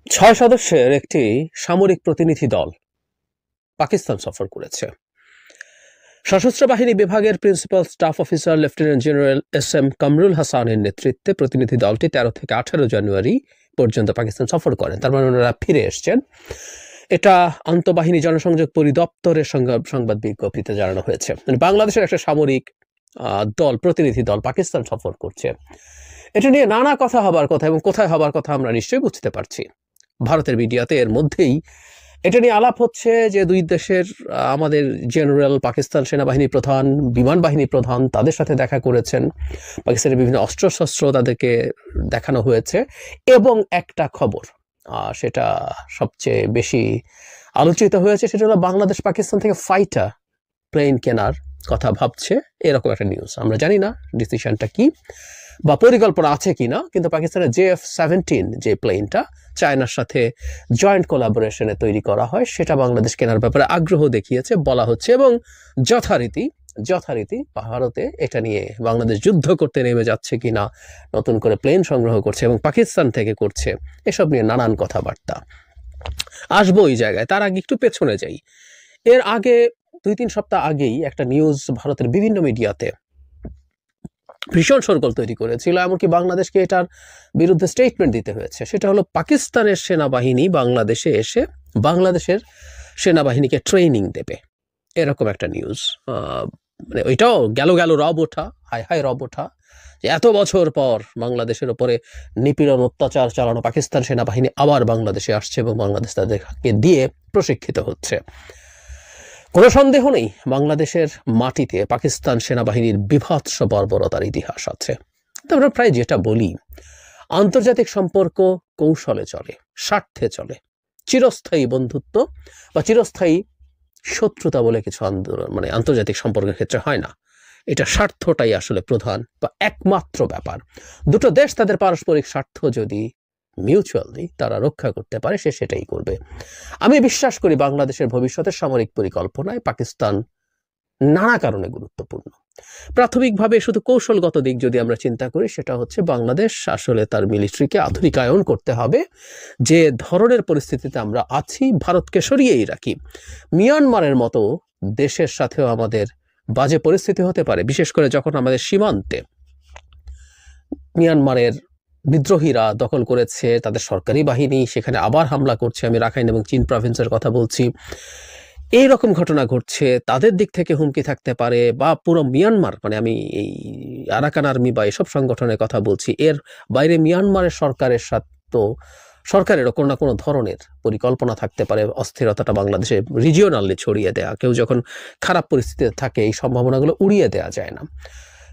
ছয় সদস্যের একটি সামরিক প্রতিনিধি দল পাকিস্তান সফর করেছে। সশস্ত্র বাহিনী বিভাগের principal staff officer lieutenant general SM. Kamrul হাসানের নেতৃত্বে প্রতিনিধি দলটি 13 থেকে 18 জানুয়ারি পর্যন্ত পাকিস্তান সফর করেন। তার মানে ওনারা ফিরে এসছেন। এটা আন্তঃবাহিনী জনসংযোগ পরিদপ্তরের সংবাদ বিজ্ঞপ্তিতে জানানো হয়েছে। মানে বাংলাদেশের একটা সামরিক দল, প্রতিনিধি দল পাকিস্তান সফর করছে। এটা নিয়ে নানা কথা হবার কথা, এবং কোথায় হবার কথা আমরা নিশ্চয়ই বুঝতে পারছি। ভারতের মিডিয়াতে এর মধ্যেই এটা নিয়ে আলাপ হচ্ছে যে দুই দেশের আমাদের জেনারেল, পাকিস্তান সেনাবাহিনী প্রধান, বিমান বাহিনী প্রধান তাদের সাথে দেখা করেছেন। পাকিস্তানের বিভিন্ন অস্ত্রশস্ত্র তাদেরকে দেখানো হয়েছে। এবং একটা খবর, সেটা সবচেয়ে বেশি আলোচিত হয়েছে, সেটা হলো বাংলাদেশ পাকিস্তান থেকে ফাইটার প্লেন কেনার কথা ভাবছে, এরকম একটা নিউজ। আমরা জানি না ডিসিশনটা কি বা পরিকল্পনা আছে কিনা, কিন্তু পাকিস্তানের JF-17 যে প্লেনটা চায়নার সাথে জয়েন্ট কোলাবোরেশনে তৈরি করা হয়, সেটা বাংলাদেশ কেনার ব্যাপারে আগ্রহ দেখিয়েছে বলা হচ্ছে। এবং যথারীতি ভারতে এটা নিয়ে বাংলাদেশ যুদ্ধ করতে নেমে যাচ্ছে কিনা, নতুন করে প্লেন সংগ্রহ করছে এবং পাকিস্তান থেকে করছে, এসব নিয়ে নানান কথাবার্তা আসবো ওই জায়গায়। তার আগে একটু পেছনে যাই। এর আগে 2-3 সপ্তাহ আগেই একটা নিউজ ভারতের বিভিন্ন মিডিয়াতে ভীষণ শোরগোল তৈরি করেছিল, এমনকি বাংলাদেশকে এটার বিরুদ্ধে স্টেটমেন্ট দিতে হয়েছে। সেটা হলো পাকিস্তানের সেনাবাহিনী বাংলাদেশে এসে বাংলাদেশের সেনাবাহিনীকে ট্রেনিং দেবে, এরকম একটা নিউজ। মানে ওইটাও গেল রব ওঠা, হাই রব ওঠা, যে এত বছর পর বাংলাদেশের ওপরে নিপীড়ন অত্যাচার চালানো পাকিস্তান সেনাবাহিনী আবার বাংলাদেশে আসছে এবং বাংলাদেশ তাদেরকে দিয়ে প্রশিক্ষিত হচ্ছে। কোনো সন্দেহ নেই বাংলাদেশের মাটিতে পাকিস্তান সেনাবাহিনীর বীভৎস বর্বরতার ইতিহাস আছে। আমরা প্রায় যেটা বলি, আন্তর্জাতিক সম্পর্ক কৌশলে চলে, স্বার্থে চলে। চিরস্থায়ী বন্ধুত্ব বা চিরস্থায়ী শত্রুতা বলে কিছু মানে আন্তর্জাতিক সম্পর্কের ক্ষেত্রে হয় না। এটা স্বার্থটাই আসলে প্রধান বা একমাত্র ব্যাপার। দুটো দেশ তাদের পারস্পরিক স্বার্থ যদি মিউচুয়ালি তারা রক্ষা করতে পারে, সে সেটাই করবে। আমি বিশ্বাস করি বাংলাদেশের ভবিষ্যতের সামরিক পরিকল্পনায় পাকিস্তান নানা কারণে গুরুত্বপূর্ণ। প্রাথমিকভাবে শুধু কৌশলগত দিক যদি আমরা চিন্তা করি, সেটা হচ্ছে বাংলাদেশ আসলে তার মিলিটারিকে আধুনিকায়ন করতে হবে। যে ধরনের পরিস্থিতিতে আমরা আছি, ভারতকে সরিয়েই রাখি, মিয়ানমারের মতো দেশের সাথেও আমাদের বাজে পরিস্থিতি হতে পারে, বিশেষ করে যখন আমাদের সীমান্তে মিয়ানমারের বিদ্রোহীরা দখল করেছে তাদের সরকারি বাহিনী, সেখানে আবার হামলা করছে। আমি রাখাইন এবং চীন প্রভিন্সের কথা বলছি। এই রকম ঘটনা ঘটছে, তাদের দিক থেকে হুমকি থাকতে পারে, বা পুরো মিয়ানমার, মানে আমি এই আরাকান আর্মি বা এসব সংগঠনের কথা বলছি, এর বাইরে মিয়ানমারের সরকারের সাথে তো সরকারেরও কোনো না কোনো ধরনের পরিকল্পনা থাকতে পারে অস্থিরতাটা বাংলাদেশে রিজিওনালি ছড়িয়ে দেয়া। কেউ যখন খারাপ পরিস্থিতিতে থাকে, এই সম্ভাবনাগুলো উড়িয়ে দেওয়া যায় না।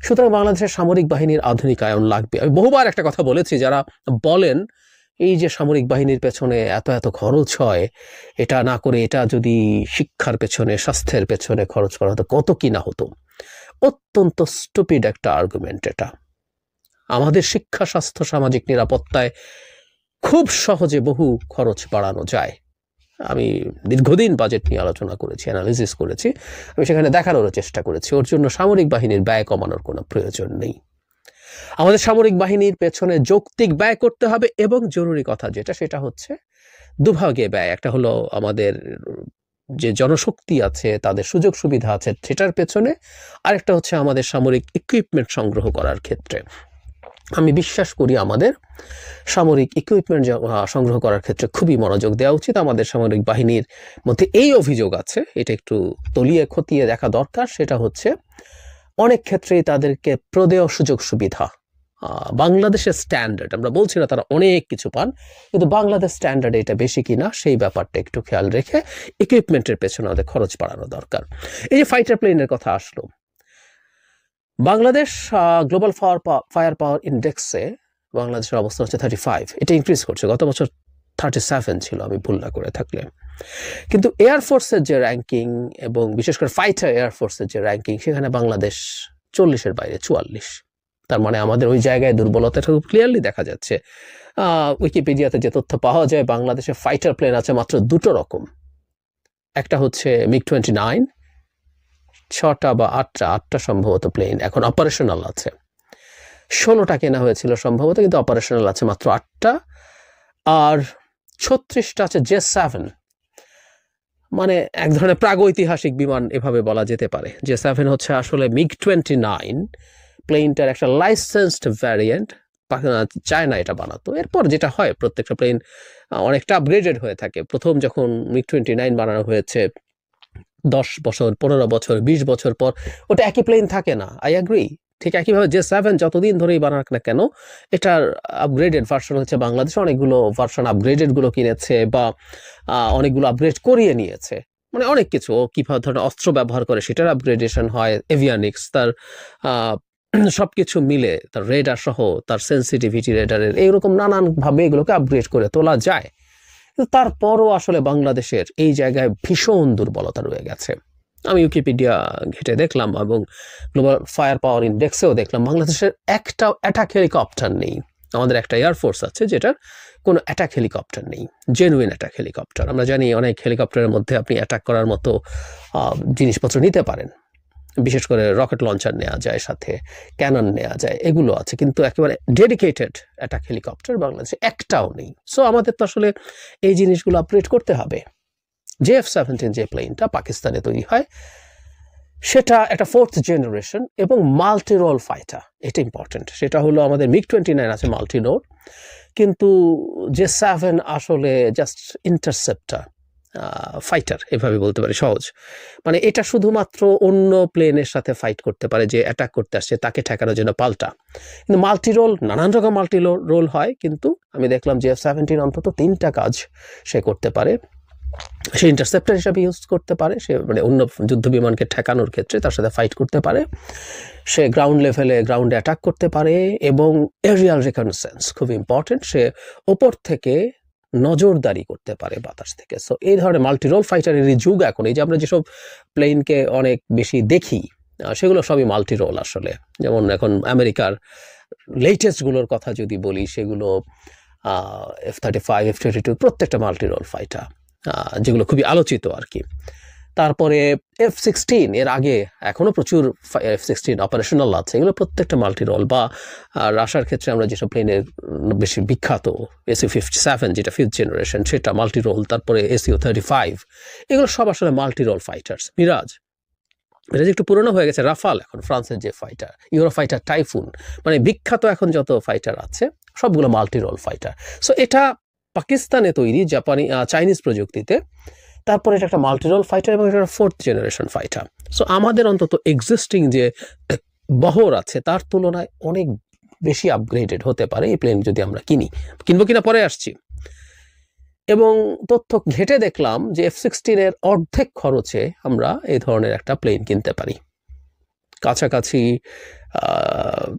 সুতরাং বাংলাদেশের সামরিক বাহিনীর আধুনিকায়ন লাগবে। আমি বহুবার একটা কথা বলেছি, যারা বলেন এই যে সামরিক বাহিনীর পেছনে এত খরচ হয়, এটা না করে এটা যদি শিক্ষার পেছনে, স্বাস্থ্যের পেছনে খরচ করা হতো, কত কি না হতো। অত্যন্ত স্টুপিড একটা আর্গুমেন্ট এটা। আমাদের শিক্ষা, স্বাস্থ্য, সামাজিক নিরাপত্তায় খুব সহজে বহু খরচ বাড়ানো যায়। আমি দীর্ঘদিন বাজেট নিয়ে আলোচনা করেছি, অ্যানালিসিস করেছি, আমি সেখানে দেখানোর চেষ্টা করেছি ওর জন্য সামরিক বাহিনীর ব্যয় কমানোর কোনো প্রয়োজন নেই। আমাদের সামরিক বাহিনীর পেছনে যৌক্তিক ব্যয় করতে হবে, এবং জরুরি কথা যেটা, সেটা হচ্ছে দুভাগে ব্যয়। একটা হলো আমাদের যে জনশক্তি আছে, তাদের সুযোগ সুবিধা আছে, সেটার পেছনে। আরেকটা হচ্ছে আমাদের সামরিক ইকুইপমেন্ট সংগ্রহ করার ক্ষেত্রে। আমি বিশ্বাস করি আমাদের সামরিক ইকুইপমেন্ট সংগ্রহ করার ক্ষেত্রে খুবই মনোযোগ দেওয়া উচিত। আমাদের সামরিক বাহিনীর মধ্যে এই অভিযোগ আছে, এটা একটু তলিয়ে খতিয়ে দেখা দরকার। সেটা হচ্ছে অনেক ক্ষেত্রেই তাদেরকে প্রদেয় সুযোগ সুবিধা বাংলাদেশের স্ট্যান্ডার্ড, আমরা বলছি না তারা অনেক কিছু পান, কিন্তু বাংলাদেশ স্ট্যান্ডার্ডে এটা বেশি কিনা সেই ব্যাপারটা একটু খেয়াল রেখে ইকুইপমেন্টের পেছনে আমাদের খরচ বাড়ানো দরকার। এই যে ফাইটার প্লেনের কথা আসলো, বাংলাদেশ গ্লোবাল ফায়ার পাওয়ার ইন্ডেক্সে বাংলাদেশের অবস্থা হচ্ছে 35, এটা ইনক্রিজ করছে। গত বছর 37 ছিল, আমি ভুল না করে থাকলে। কিন্তু এয়ারফোর্সের যে র্যাঙ্কিং, এবং বিশেষ করে ফাইটার এয়ারফোর্সের যে র্যাঙ্কিং, সেখানে বাংলাদেশ 40-এর বাইরে, 44। তার মানে আমাদের ওই জায়গায় দুর্বলতাটা খুব ক্লিয়ারলি দেখা যাচ্ছে। উইকিপিডিয়াতে যে তথ্য পাওয়া যায়, বাংলাদেশে ফাইটার প্লেন আছে মাত্র 2 রকম। একটা হচ্ছে MiG-29, 6টা বা 8টা সম্ভবত প্লেন এখন অপারেশনাল আছে। 16টা কেনা হয়েছিল সম্ভবত, কিন্তু অপারেশনাল আছে মাত্র 8টা। আর 36টা আছে J7, মানে এক ধরনের প্রাগৈতিহাসিক বিমান এভাবে বলা যেতে পারে। J7 হচ্ছে আসলে MiG-29 প্লেনটার একটা লাইসেন্সড ভ্যারিয়েন্ট, চায় না এটা বানাতো। এরপর যেটা হয়, প্রত্যেকটা প্লেন অনেকটা আপগ্রেডেড হয়ে থাকে। প্রথম যখন MiG-29 বানানো হয়েছে 10 বছর, 15 বছর, 20 বছর পর ওটা একই প্লেন থাকে না, আই অ্যাগ্রি। ঠিক একইভাবে J7 যতদিন ধরেই বানাক না কেন, এটার আপগ্রেডেড ভার্সন হচ্ছে, বাংলাদেশে অনেকগুলো ভার্সন আপগ্রেডেড গুলো কিনেছে বা অনেকগুলো আপগ্রেড করিয়ে নিয়েছে। মানে অনেক কিছু, ও কিভাবে ধরনের অস্ত্র ব্যবহার করে সেটার আপগ্রেডেশন হয়, এভিয়ানিক্স, তার সবকিছু মিলে, তার রেডার সহ, তার সেন্সিটিভিটি রেডারের, এইরকম নানানভাবে এগুলোকে আপগ্রেড করে তোলা যায়। কিন্তু তারপরও আসলে বাংলাদেশের এই জায়গায় ভীষণ দুর্বলতা রয়ে গেছে। আমি উইকিপিডিয়া ঘেটে দেখলাম এবং গ্লোবাল ফায়ার পাওয়ার ইন্ডেক্সেও দেখলাম বাংলাদেশের একটা অ্যাটাক হেলিকপ্টার নেই। আমাদের একটা এয়ারফোর্স আছে যেটার কোনো অ্যাটাক হেলিকপ্টার নেই, জেনুইন অ্যাটাক হেলিকপ্টার। আমরা জানি অনেক হেলিকপ্টারের মধ্যে আপনি অ্যাটাক করার মতো জিনিসপত্র নিতে পারেন, বিশেষ করে রকেট লঞ্চার নেওয়া যায়, সাথে ক্যানন নেওয়া যায়, এগুলো আছে, কিন্তু একেবারে ডেডিকেটেড অ্যাটাক হেলিকপ্টার বাংলাদেশে একটাও নেই। সো আমাদের তো আসলে এই জিনিসগুলো আপগ্রেড করতে হবে। JF-17 যে প্লেনটা পাকিস্তানে তৈরি হয়, সেটা একটা 4th জেনারেশন এবং মাল্টি রোল ফাইটার। এটা ইম্পর্টেন্ট। সেটা হলো আমাদের MiG-29 আছে মাল্টি রোল, কিন্তু J7 আসলে জাস্ট ইন্টারসেপ্টার ফাইটার, এভাবে বলতে পারি সহজ। মানে এটা শুধুমাত্র অন্য প্লেনের সাথে ফাইট করতে পারে, যে অ্যাটাক করতে আসছে তাকে ঠেকানোর জন্য পাল্টা। কিন্তু মাল্টি রোল, নানান রকম মাল্টি রোল হয়, কিন্তু আমি দেখলাম JF-17 অন্তত 3টা কাজ সে করতে পারে। সে ইন্টারসেপ্টর হিসাবে ইউজ করতে পারে, সে মানে অন্য যুদ্ধ বিমানকে ঠেকানোর ক্ষেত্রে তার সাথে ফাইট করতে পারে, সে গ্রাউন্ড লেভেলে গ্রাউন্ডে অ্যাটাক করতে পারে, এবং এরিয়াল রিকনসেন্স খুব ইম্পর্টেন্ট, সে ওপর থেকে নজরদারি করতে পারে বাতাস থেকে। সো এই ধরনের মাল্টি রোল ফাইটারেরই যুগ এখন। এই যে আমরা যেসব প্লেনকে অনেক বেশি দেখি, সেগুলো সবই মাল্টি রোল আসলে। যেমন এখন আমেরিকার লেটেস্টগুলোর কথা যদি বলি, সেগুলো F-35, F-22 প্রত্যেকটা মাল্টি রোল ফাইটার, যেগুলো খুবই আলোচিত আর কি। তারপরে F-16, এর আগে এখনো প্রচুর F-16 অপারেশনাল আছে, এগুলো প্রত্যেকটা মাল্টি রোল। বা রাশিয়ার ক্ষেত্রে আমরা যেসব প্লেনের বেশি বিখ্যাত, Su-57 যেটা 5th জেনারেশন, সেটা মাল্টি রোল। তারপরে Su-35, এগুলো সব আসলে মাল্টি রোল ফাইটার্স। মিরাজ একটু পুরনো হয়ে গেছে। রাফাল এখন ফ্রান্সের যে ফাইটার, ইউরো ফাইটার, টাইফুন, মানে বিখ্যাত এখন যত ফাইটার আছে সবগুলো মাল্টি রোল ফাইটার। সো এটা পাকিস্তানে তৈরি চাইনিজ প্রযুক্তিতে, তারপরে এটা একটা মাল্টি রোল ফাইটার এবং এটা 4th জেনারেশন ফাইটার। সো আমাদের অন্তত এক্সিস্টিং যে বহর আছে তার তুলনায় অনেক বেশি আপগ্রেডেড হতে পারে এই প্লেন যদি আমরা কিনবো কিনা পরে আসছি। এবং তথ্য ঘেটে দেখলাম যে F-16 এর অর্ধেক খরচে আমরা এই ধরনের একটা প্লেন কিনতে পারি। কাছাকাছি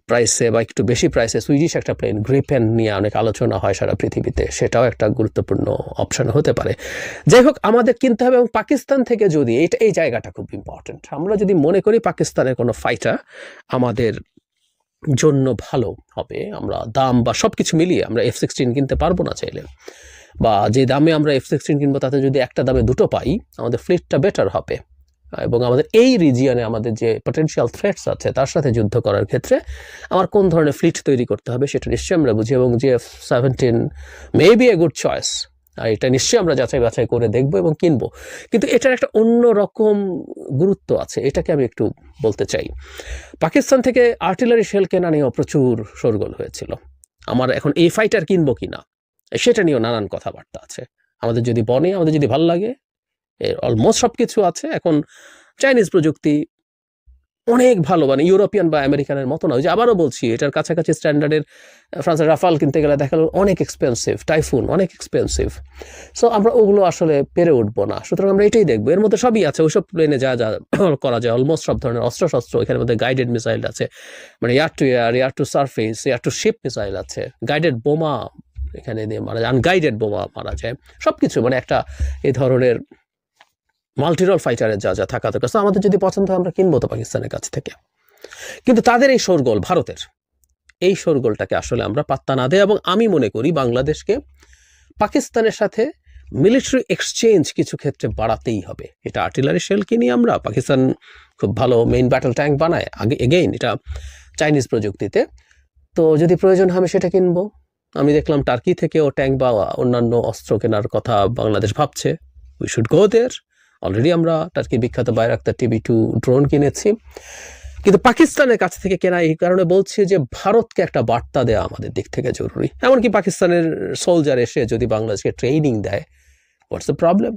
প্রাইসে বা একটু বেশি প্রাইসে সুইডিশ একটা প্লেন গ্রিপেন নিয়ে অনেক আলোচনা হয় সারা পৃথিবীতে, সেটাও একটা গুরুত্বপূর্ণ অপশন হতে পারে। যাই হোক, আমাদের কিনতে হবে। এবং পাকিস্তান থেকে যদি এই জায়গাটা খুব ইম্পর্টেন্ট, আমরা যদি মনে করি পাকিস্তানের কোনো ফাইটার আমাদের জন্য ভালো হবে, আমরা দাম বা সবকিছু মিলিয়ে আমরা F-16 কিনতে পারবো না চাইলে, বা যে দামে আমরা F-16 কিনবো তাতে যদি একটা দামে দুটো পাই, আমাদের ফ্লিটটা বেটার হবে। এবং আমাদের এই রিজিয়নে আমাদের যে পটেনশিয়াল থ্রেটস আছে তার সাথে যুদ্ধ করার ক্ষেত্রে আমার কোন ধরনের ফ্লিট তৈরি করতে হবে সেটা নিশ্চয়ই আমরা বুঝি। এবং JF-17 may be a good choice, আর এটা নিশ্চয়ই আমরা যাচাই বাছাই করে দেখবো এবং কিনবো। কিন্তু এটার একটা অন্য রকম গুরুত্ব আছে, এটাকে আমি একটু বলতে চাই। পাকিস্তান থেকে আর্টিলারি শেল কেনা নিয়েও প্রচুর শোরগোল হয়েছিল। আমার এখন এই ফাইটার কিনবো কিনা সেটা নিয়েও নানান কথাবার্তা আছে। আমাদের যদি বনে, আমাদের যদি ভালো লাগে, অলমোস্ট সব কিছু আছে। এখন চাইনিজ প্রযুক্তি অনেক ভালো, মানে ইউরোপিয়ান বা আমেরিকানের মতো না। ওই যে আবারও বলছি, এটার কাছাকাছি স্ট্যান্ডার্ডের ফ্রান্সের রাফাল কিনতে গেলে দেখালো অনেক এক্সপেন্সিভ, টাইফুন অনেক এক্সপেন্সিভ। সো আমরা ওগুলো আসলে পেরে উঠবো না। সুতরাং আমরা এটাই দেখবো, এর মধ্যে সবই আছে। ওইসব প্লেনে যা যা করা যায়, অলমোস্ট সব ধরনের অস্ত্রশস্ত্র এখানের মধ্যে, গাইডেড মিসাইল আছে, মানে air to air, air to surface, air to ship missile আছে, গাইডেড বোমা এখানে দিয়ে মারা যায়, আনগাইডেড বোমা মারা যায়, সবকিছু। মানে একটা এই ধরনের মাল্টিরোল ফাইটারের যা যা থাকা দরকার, আমাদের যদি পছন্দ হয় আমরা কিনবো তো পাকিস্তানের কাছ থেকে। কিন্তু তাদের এই শোরগোল, ভারতের এই শোরগোলটাকে আসলে আমরা পাত্তা না দেয়। এবং আমি মনে করি বাংলাদেশকে পাকিস্তানের সাথে মিলিটারি এক্সচেঞ্জ কিছু ক্ষেত্রে বাড়াতেই হবে। এটা আর্টিলারি শেল কিনি আমরা, পাকিস্তান খুব ভালো মেইন ব্যাটল ট্যাঙ্ক বানায়, এগেইন এটা চাইনিজ প্রযুক্তিতে, তো যদি প্রয়োজন হয় আমি সেটা কিনবো। আমি দেখলাম টার্কি থেকেও ট্যাঙ্ক বা অন্যান্য অস্ত্র কেনার কথা বাংলাদেশ ভাবছে। We should go there. Already আমরা টার্কির বিখ্যাত বাইরাক্তার TB2 ড্রোন কিনেছি। কিন্তু পাকিস্তানের কাছ থেকে কেনা এই কারণে বলছি যে ভারতকে একটা বার্তা দেওয়া আমাদের দিক থেকে জরুরি। এমনকি পাকিস্তানের সোলজার এসে যদি বাংলাদেশকে ট্রেনিং দেয়, what's the problem?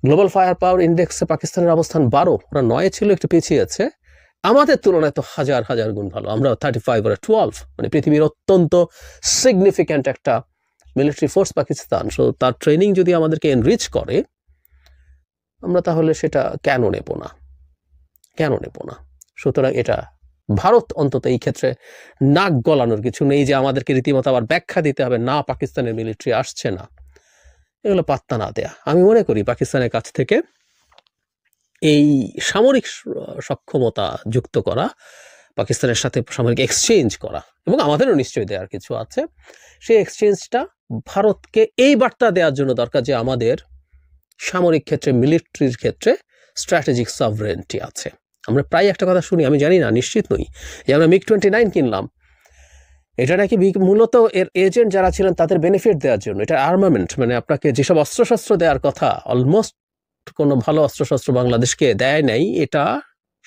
Global fire power ইন্ডেক্সে পাকিস্তানের অবস্থান 12, ওরা 9 ছিল, একটু পিছিয়ে আছে। আমাদের তুলনায় তো হাজার হাজার গুণ ভালো। আমরা 35 ওরা 12, মানে পৃথিবীর অত্যন্ত সিগনিফিক্যান্ট একটা মিলিটারি ফোর্স পাকিস্তান। সো তার ট্রেনিং যদি আমাদেরকে এনরিচ করে, আমরা তাহলে সেটা কেন নেব না? কেন নেব না? সুতরাং এটা ভারত অন্তত এই ক্ষেত্রে নাক গলানোর কিছু নেই যে আমাদেরকে রীতিমতো আবার ব্যাখ্যা দিতে হবে না পাকিস্তানের মিলিটারি আসছে না, এগুলো পাত্তা না দেয়া। আমি মনে করি পাকিস্তানের কাছ থেকে এই সামরিক সক্ষমতা যুক্ত করা, পাকিস্তানের সাথে সামরিক এক্সচেঞ্জ করা, এবং আমাদেরও নিশ্চয়ই দেওয়ার কিছু আছে, সেই এক্সচেঞ্জটা ভারতকে এই বার্তা দেওয়ার জন্য দরকার যে আমাদের সামরিক ক্ষেত্রে, মিলিটারির ক্ষেত্রে স্ট্র্যাটেজিক সভরেন্টি আছে। আমরা প্রায় একটা কথা শুনি, আমি জানি না, নিশ্চিত নই, যে আমরা MiG-29 কিনলাম, এটা নাকি মূলত এর এজেন্ট যারা ছিলেন তাদের বেনিফিট দেওয়ার জন্য। এটা আর্মামেন্ট, মানে আপনাকে যেসব অস্ত্রশস্ত্র দেওয়ার কথা, অলমোস্ট কোনো ভালো অস্ত্রশস্ত্র বাংলাদেশকে দেয় নাই। এটা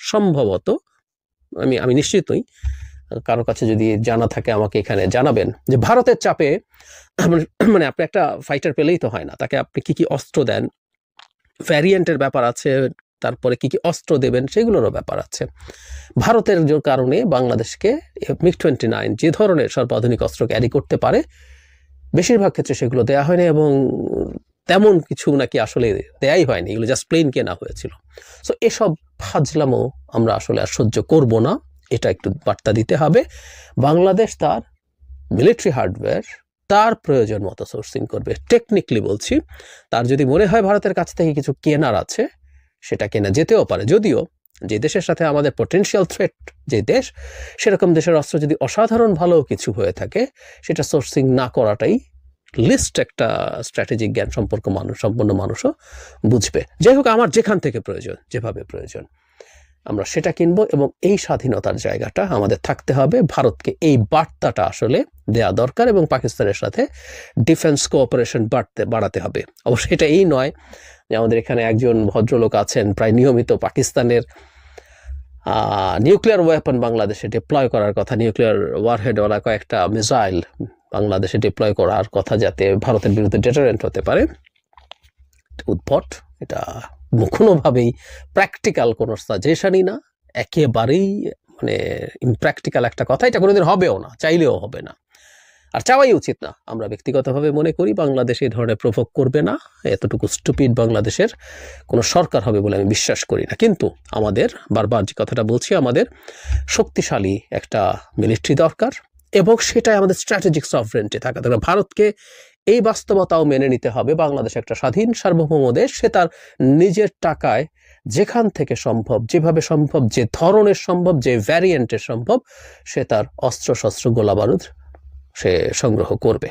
সম্ভবত, আমি নিশ্চিত নই, কারো কাছে যদি জানা থাকে আমাকে এখানে জানাবেন, যে ভারতের চাপে, মানে আপনি একটা ফাইটার পেলেই তো হয় না, তাকে আপনি কি কি অস্ত্র দেন, ভ্যারিয়েন্টের ব্যাপার আছে, তারপরে কি কি অস্ত্র দেবেন সেগুলোরও ব্যাপার আছে। ভারতের যে কারণে বাংলাদেশকে MiG-29 যে ধরনের সর্বাধুনিক অস্ত্র ক্যারি করতে পারে, বেশিরভাগ ক্ষেত্রে সেগুলো দেয়া হয়নি, এবং তেমন কিছু নাকি আসলে দেয়াই হয়নি, এগুলো জাস্ট প্লেন কেনা হয়েছিল। সো এসব ফাজলামো আমরা আসলে আর সহ্য করব না, এটা একটু বার্তা দিতে হবে। বাংলাদেশ তার মিলিটারি হার্ডওয়্যার তার প্রয়োজন মতো সোর্সিং করবে। টেকনিক্যালি বলছি, তার যদি মনে হয় ভারতের কাছ থেকে কিছু কেনার আছে, সেটা কেনা যেতেও পারে। যদিও যে দেশের সাথে আমাদের পটেনশিয়াল থ্রেট যে দেশ, সেরকম দেশের অস্ত্র যদি অসাধারণ ভালো কিছু হয়ে থাকে, সেটা সোর্সিং না করাটাই লিস্ট একটা স্ট্র্যাটেজিক জ্ঞান সম্পন্ন মানুষও বুঝবে। যাই হোক, আমার যেখান থেকে প্রয়োজন, যেভাবে প্রয়োজন, আমরা সেটা কিনবো, এবং এই স্বাধীনতার জায়গাটা আমাদের থাকতে হবে। ভারতকে এই বার্তাটা আসলে দেয়া দরকার, এবং পাকিস্তানের সাথে ডিফেন্স কোঅপারেশন বাড়াতে হবে। অবশ্যই এটা এই নয় যে আমাদের এখানে একজন ভদ্রলোক আছেন প্রায় নিয়মিত পাকিস্তানের নিউক্লিয়ার ওয়েপন বাংলাদেশে ডিপ্লয় করার কথা, নিউক্লিয়ার ওয়ারহেডওয়ালা কয়েকটা মিসাইল বাংলাদেশে ডিপ্লয় করার কথা, যাতে ভারতের বিরুদ্ধে ডেটারেন্ট হতে পারে। উদ্ভট, এটা কোনোভাবেই প্র্যাকটিক্যাল কোনো সাজেশনই না, একেবারেই মানে ইমপ্র্যাকটিক্যাল একটা কথা। এটা কোনোদিন হবেও না, চাইলেও হবে না, আর চাওয়াই উচিত না। আমরা ব্যক্তিগতভাবে মনে করি বাংলাদেশ এই ধরনের প্রভোগ করবে না, এতটুকু স্টুপিড বাংলাদেশের কোনো সরকার হবে বলে আমি বিশ্বাস করি না। কিন্তু আমাদের, বারবার যে কথাটা বলছি, আমাদের শক্তিশালী একটা মিলিটারি দরকার, এবং সেটাই আমাদের স্ট্র্যাটেজিক সভরেন্টি থাকা দরকার। ভারতকে এই বাস্তবতাও মেনে নিতে হবে, বাংলাদেশ একটা স্বাধীন সার্বভৌম দেশ, সে তার নিজের টাকায় যেখান থেকে সম্ভব, যেভাবে সম্ভব, যে ধরনের সম্ভব, যে ভ্যারিয়েন্টের সম্ভব, সে তার অস্ত্রশস্ত্র, গোলাবারুদ সে সংগ্রহ করবে।